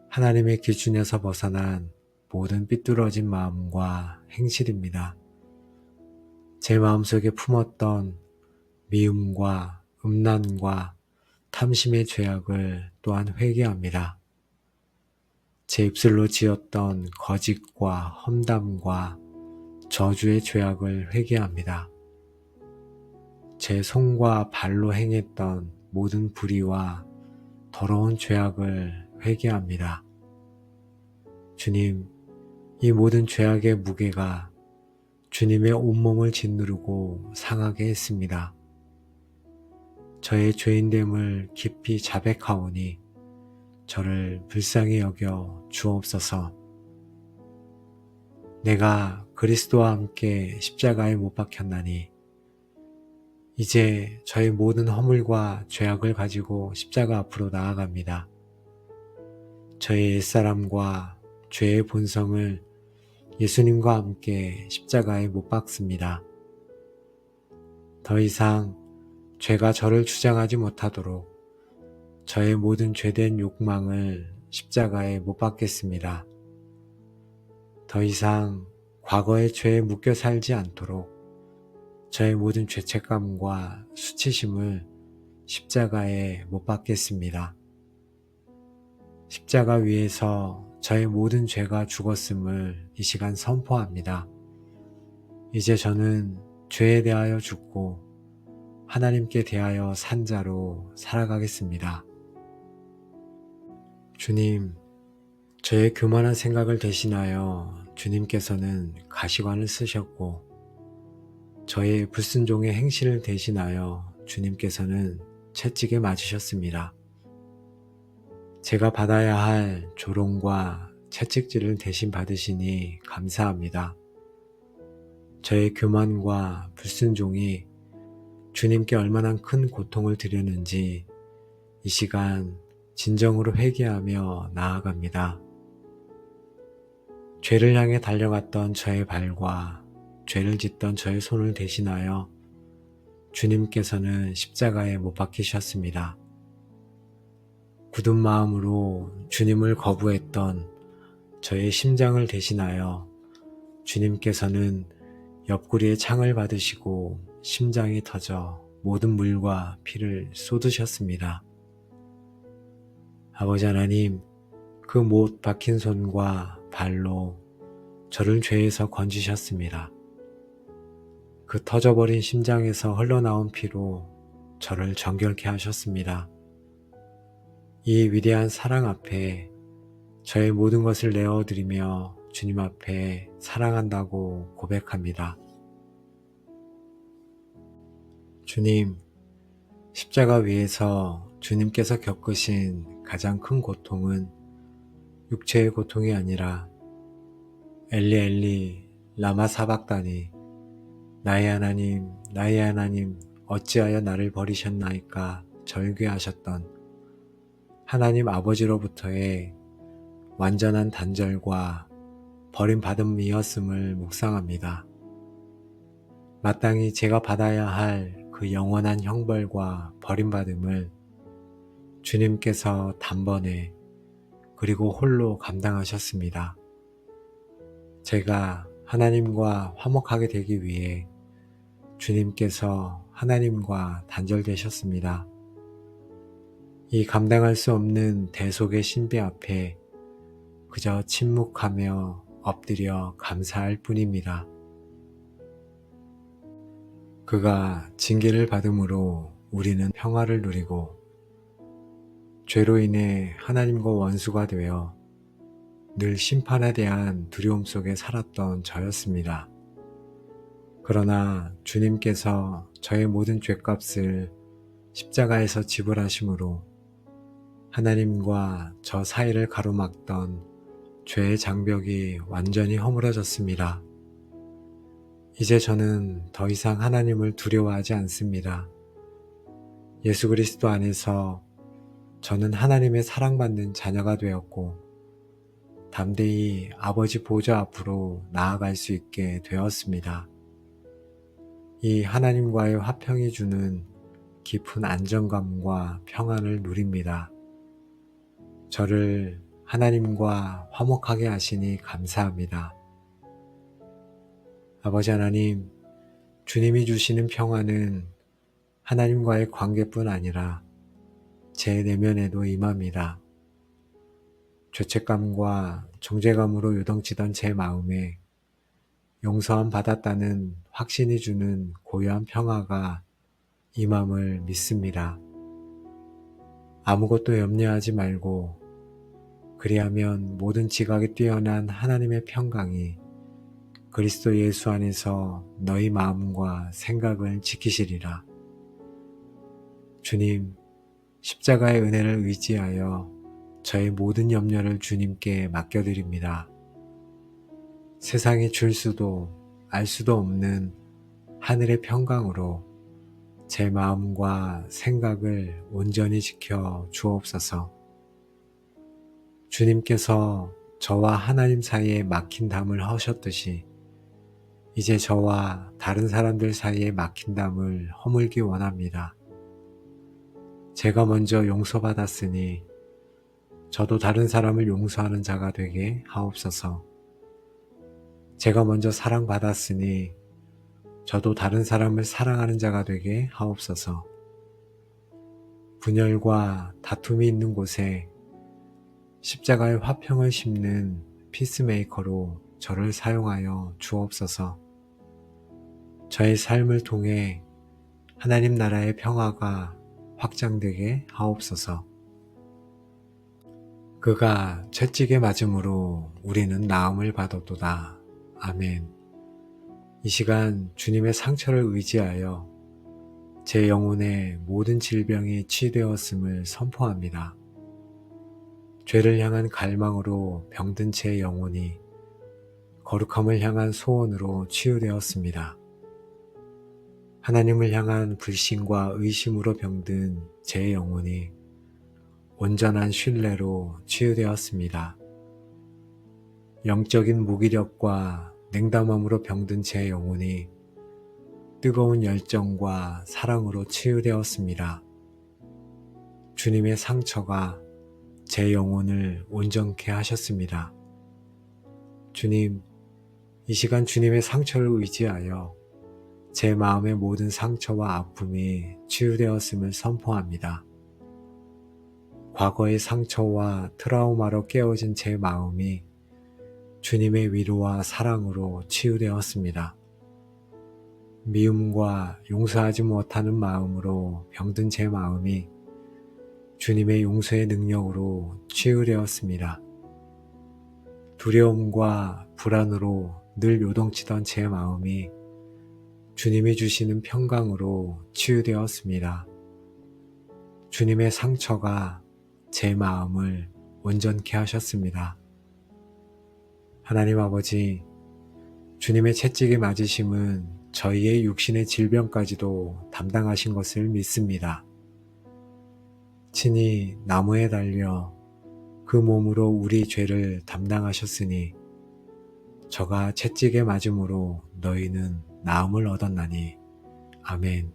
하나님의 기준에서 벗어난 모든 삐뚤어진 마음과 행실입니다. 제 마음속에 품었던 미움과 음란과 탐심의 죄악을 또한 회개합니다. 제 입술로 지었던 거짓과 험담과 저주의 죄악을 회개합니다. 제 손과 발로 행했던 모든 불의와 더러운 죄악을 회개합니다. 주님, 이 모든 죄악의 무게가 주님의 온몸을 짓누르고 상하게 했습니다. 저의 죄인됨을 깊이 자백하오니 저를 불쌍히 여겨 주옵소서. 내가 그리스도와 함께 십자가에 못 박혔나니 이제 저의 모든 허물과 죄악을 가지고 십자가 앞으로 나아갑니다. 저의 옛사람과 죄의 본성을 예수님과 함께 십자가에 못 박습니다. 더 이상 죄가 저를 주장하지 못하도록 저의 모든 죄된 욕망을 십자가에 못 박겠습니다. 더 이상 과거의 죄에 묶여 살지 않도록 저의 모든 죄책감과 수치심을 십자가에 못 박겠습니다. 십자가 위에서 저의 모든 죄가 죽었음을 이 시간 선포합니다. 이제 저는 죄에 대하여 죽고 하나님께 대하여 산 자로 살아가겠습니다. 주님, 저의 교만한 생각을 대신하여 주님께서는 가시관을 쓰셨고 저의 불순종의 행실을 대신하여 주님께서는 채찍에 맞으셨습니다. 제가 받아야 할 조롱과 채찍질을 대신 받으시니 감사합니다. 저의 교만과 불순종이 주님께 얼마나 큰 고통을 드렸는지 이 시간 진정으로 회개하며 나아갑니다. 죄를 향해 달려갔던 저의 발과 죄를 짓던 저의 손을 대신하여 주님께서는 십자가에 못 박히셨습니다. 굳은 마음으로 주님을 거부했던 저의 심장을 대신하여 주님께서는 옆구리에 창을 받으시고 심장이 터져 모든 물과 피를 쏟으셨습니다. 아버지 하나님, 그 못 박힌 손과 발로 저를 죄에서 건지셨습니다. 그 터져버린 심장에서 흘러나온 피로 저를 정결케 하셨습니다. 이 위대한 사랑 앞에 저의 모든 것을 내어드리며 주님 앞에 사랑한다고 고백합니다. 주님, 십자가 위에서 주님께서 겪으신 가장 큰 고통은 육체의 고통이 아니라 엘리 엘리 라마 사박다니 나의 하나님 어찌하여 나를 버리셨나이까 절규하셨던 하나님 아버지로부터의 완전한 단절과 버림받음이었음을 묵상합니다. 마땅히 제가 받아야 할 그 영원한 형벌과 버림받음을 주님께서 단번에 그리고 홀로 감당하셨습니다. 제가 하나님과 화목하게 되기 위해 주님께서 하나님과 단절되셨습니다. 이 감당할 수 없는 대속의 신비 앞에 그저 침묵하며 엎드려 감사할 뿐입니다. 그가 징계를 받음으로 우리는 평화를 누리고 죄로 인해 하나님과 원수가 되어 늘 심판에 대한 두려움 속에 살았던 저였습니다. 그러나 주님께서 저의 모든 죄값을 십자가에서 지불하심으로 하나님과 저 사이를 가로막던 죄의 장벽이 완전히 허물어졌습니다. 이제 저는 더 이상 하나님을 두려워하지 않습니다. 예수 그리스도 안에서 저는 하나님의 사랑받는 자녀가 되었고 담대히 아버지 보좌 앞으로 나아갈 수 있게 되었습니다. 이 하나님과의 화평이 주는 깊은 안정감과 평안을 누립니다. 저를 하나님과 화목하게 하시니 감사합니다. 아버지 하나님, 주님이 주시는 평안은 하나님과의 관계뿐 아니라 제 내면에도 임합니다. 죄책감과 정죄감으로 요동치던 제 마음에 용서함 받았다는 확신이 주는 고요한 평화가 임함을 믿습니다. 아무것도 염려하지 말고 그리하면 모든 지각이 뛰어난 하나님의 평강이 그리스도 예수 안에서 너희 마음과 생각을 지키시리라. 주님, 십자가의 은혜를 의지하여 저의 모든 염려를 주님께 맡겨드립니다. 세상이 줄 수도 알 수도 없는 하늘의 평강으로 제 마음과 생각을 온전히 지켜 주옵소서. 주님께서 저와 하나님 사이에 막힌 담을 하셨듯이 이제 저와 다른 사람들 사이에 막힌 담을 허물기 원합니다. 제가 먼저 용서받았으니 저도 다른 사람을 용서하는 자가 되게 하옵소서. 제가 먼저 사랑받았으니 저도 다른 사람을 사랑하는 자가 되게 하옵소서. 분열과 다툼이 있는 곳에 십자가의 화평을 심는 피스메이커로 저를 사용하여 주옵소서. 저의 삶을 통해 하나님 나라의 평화가 확장되게 하옵소서. 그가 채찍에 맞음으로 우리는 나음을 받았도다. 아멘. 이 시간 주님의 상처를 의지하여 제 영혼의 모든 질병이 치유되었음을 선포합니다. 죄를 향한 갈망으로 병든 제 영혼이 거룩함을 향한 소원으로 치유되었습니다. 하나님을 향한 불신과 의심으로 병든 제 영혼이 온전한 신뢰로 치유되었습니다. 영적인 무기력과 냉담함으로 병든 제 영혼이 뜨거운 열정과 사랑으로 치유되었습니다. 주님의 상처가 제 영혼을 온전케 하셨습니다. 주님, 이 시간 주님의 상처를 의지하여 제 마음의 모든 상처와 아픔이 치유되었음을 선포합니다. 과거의 상처와 트라우마로 깨어진 제 마음이 주님의 위로와 사랑으로 치유되었습니다. 미움과 용서하지 못하는 마음으로 병든 제 마음이 주님의 용서의 능력으로 치유되었습니다. 두려움과 불안으로 늘 요동치던 제 마음이 주님이 주시는 평강으로 치유되었습니다. 주님의 상처가 제 마음을 온전케 하셨습니다. 하나님 아버지, 주님의 채찍에 맞으심은 저희의 육신의 질병까지도 담당하신 것을 믿습니다. 친히 나무에 달려 그 몸으로 우리 죄를 담당하셨으니 저가 채찍에 맞음으로 너희는 나음을 얻었나니. 아멘.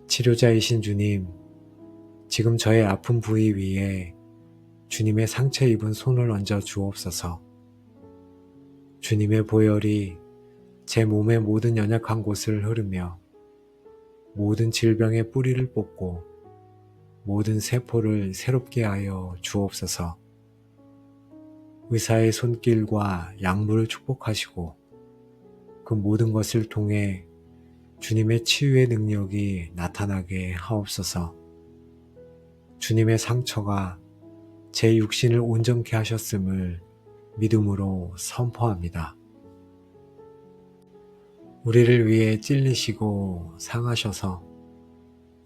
치료자이신 주님, 지금 저의 아픈 부위 위에 주님의 상처 입은 손을 얹어 주옵소서. 주님의 보혈이 제 몸의 모든 연약한 곳을 흐르며 모든 질병의 뿌리를 뽑고 모든 세포를 새롭게 하여 주옵소서. 의사의 손길과 약물을 축복하시고 그 모든 것을 통해 주님의 치유의 능력이 나타나게 하옵소서. 주님의 상처가 제 육신을 온전케 하셨음을 믿음으로 선포합니다. 우리를 위해 찔리시고 상하셔서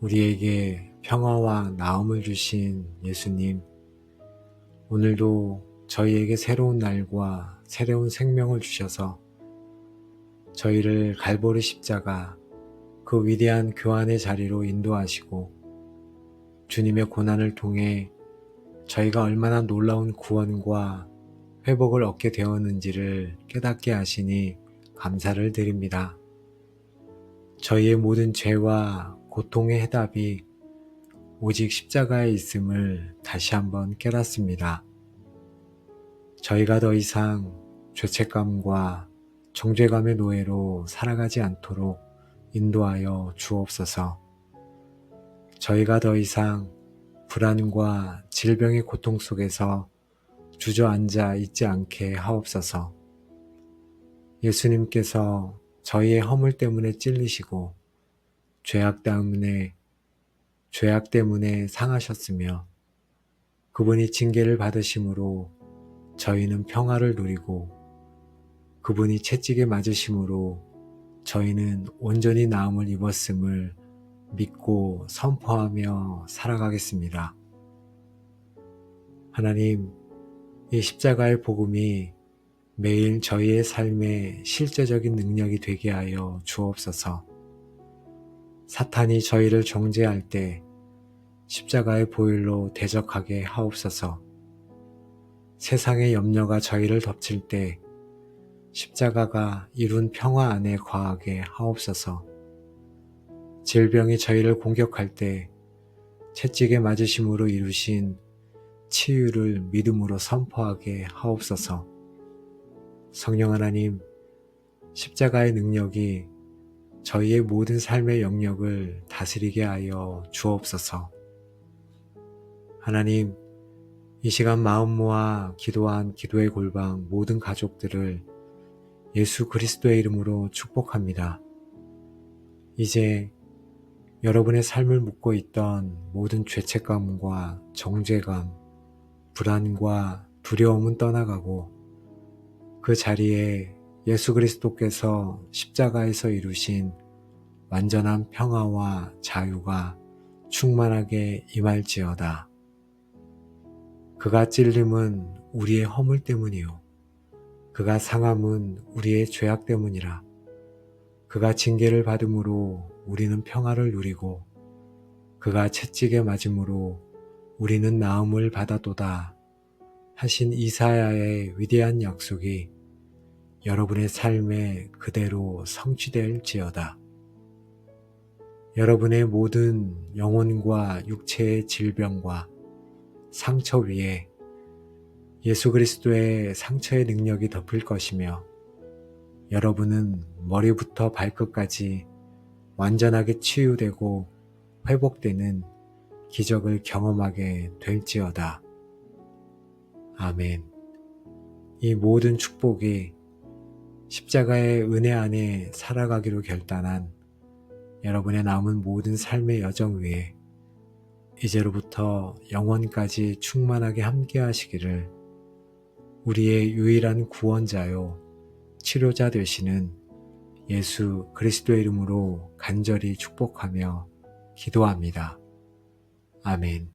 우리에게 평화와 나음을 주신 예수님, 오늘도 저희에게 새로운 날과 새로운 생명을 주셔서 저희를 갈보리 십자가 그 위대한 교환의 자리로 인도하시고 주님의 고난을 통해 저희가 얼마나 놀라운 구원과 회복을 얻게 되었는지를 깨닫게 하시니 감사를 드립니다. 저희의 모든 죄와 고통의 해답이 오직 십자가에 있음을 다시 한번 깨닫습니다. 저희가 더 이상 죄책감과 정죄감의 노예로 살아가지 않도록 인도하여 주옵소서. 저희가 더 이상 불안과 질병의 고통 속에서 주저앉아 있지 않게 하옵소서. 예수님께서 저희의 허물 때문에 찔리시고 죄악 때문에 상하셨으며 그분이 징계를 받으심으로 저희는 평화를 누리고 그분이 채찍에 맞으심으로 저희는 온전히 나음을 입었음을 믿고 선포하며 살아가겠습니다. 하나님, 이 십자가의 복음이 매일 저희의 삶에 실제적인 능력이 되게 하여 주옵소서. 사탄이 저희를 정죄할 때 십자가의 보혈로 대적하게 하옵소서. 세상의 염려가 저희를 덮칠 때 십자가가 이룬 평화 안에 거하게 하옵소서. 질병이 저희를 공격할 때 채찍에 맞으심으로 이루신 치유를 믿음으로 선포하게 하옵소서. 성령 하나님, 십자가의 능력이 저희의 모든 삶의 영역을 다스리게 하여 주옵소서. 하나님, 이 시간 마음 모아 기도한 기도의 골방 모든 가족들을 예수 그리스도의 이름으로 축복합니다. 이제 여러분의 삶을 묶고 있던 모든 죄책감과 정죄감, 불안과 두려움은 떠나가고 그 자리에 예수 그리스도께서 십자가에서 이루신 완전한 평화와 자유가 충만하게 임할지어다. 그가 찔림은 우리의 허물 때문이요. 그가 상함은 우리의 죄악 때문이라. 그가 징계를 받음으로 우리는 평화를 누리고 그가 채찍에 맞음으로 우리는 나음을 받았도다. 하신 이사야의 위대한 약속이 여러분의 삶에 그대로 성취될지어다. 여러분의 모든 영혼과 육체의 질병과 상처 위에 예수 그리스도의 상처의 능력이 덮을 것이며 여러분은 머리부터 발끝까지 완전하게 치유되고 회복되는 기적을 경험하게 될지어다. 아멘. 이 모든 축복이 십자가의 은혜 안에 살아가기로 결단한 여러분의 남은 모든 삶의 여정 위에 이제로부터 영원까지 충만하게 함께 하시기를 우리의 유일한 구원자요 치료자 되시는 예수 그리스도의 이름으로 간절히 축복하며 기도합니다. 아멘.